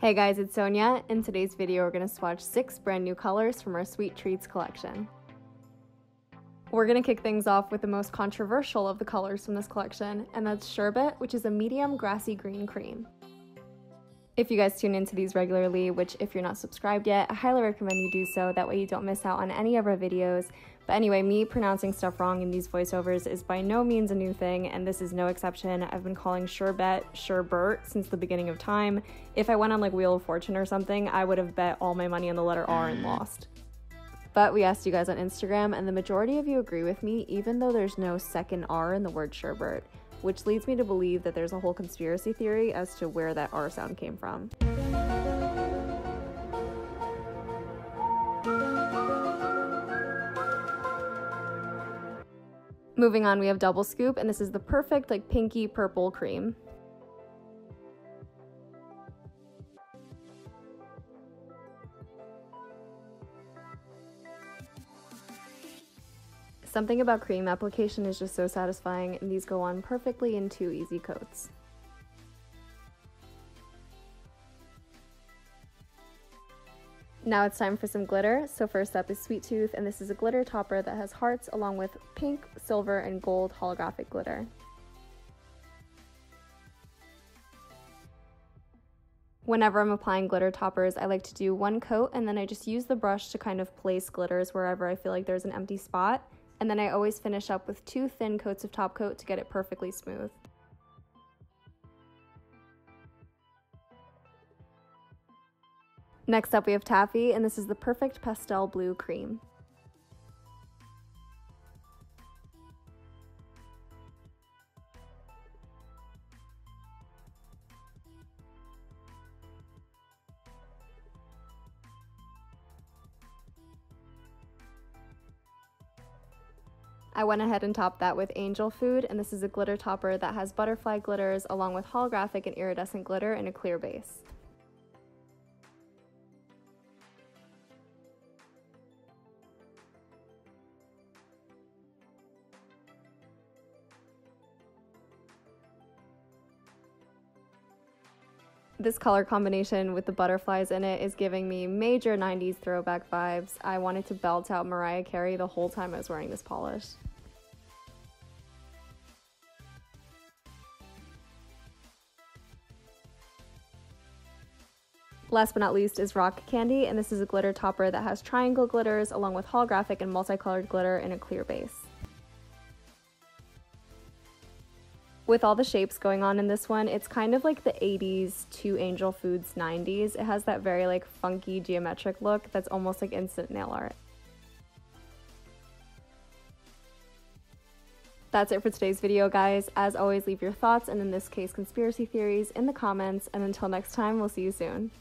Hey guys, it's Sonia. In today's video, we're going to swatch 6 brand new colors from our Sweet Treats collection. We're going to kick things off with the most controversial of the colors from this collection, and that's Sherbet, which is a medium grassy green cream. If you guys tune into these regularly, which if you're not subscribed yet, I highly recommend you do so, that way you don't miss out on any of our videos. But anyway, me pronouncing stuff wrong in these voiceovers is by no means a new thing, and this is no exception. I've been calling Sherbet Sherbert since the beginning of time. If I went on like Wheel of Fortune or something, I would have bet all my money on the letter R and lost. But we asked you guys on Instagram, and the majority of you agree with me, even though there's no second R in the word sherbet, which leads me to believe that there's a whole conspiracy theory as to where that R sound came from. Moving on, we have Double Scoop, and this is the perfect like pinky purple cream. Something about cream application is just so satisfying, and these go on perfectly in 2 easy coats. Now it's time for some glitter. So first up is Sweet Tooth, and this is a glitter topper that has hearts along with pink, silver, and gold holographic glitter. Whenever I'm applying glitter toppers, I like to do 1 coat, and then I just use the brush to kind of place glitters wherever I feel like there's an empty spot. And then I always finish up with 2 thin coats of top coat to get it perfectly smooth. Next up we have Taffy, and this is the perfect pastel blue cream. I went ahead and topped that with Angel Food, and this is a glitter topper that has butterfly glitters along with holographic and iridescent glitter in a clear base. This color combination with the butterflies in it is giving me major 90s throwback vibes. I wanted to belt out Mariah Carey the whole time I was wearing this polish. Last but not least is Rock Candy, and this is a glitter topper that has triangle glitters along with holographic and multicolored glitter in a clear base. With all the shapes going on in this one, it's kind of like the 80s to Angel Food's 90s. It has that very like funky geometric look that's almost like instant nail art. That's it for today's video, guys. As always, leave your thoughts, and in this case, conspiracy theories, in the comments, and until next time, we'll see you soon.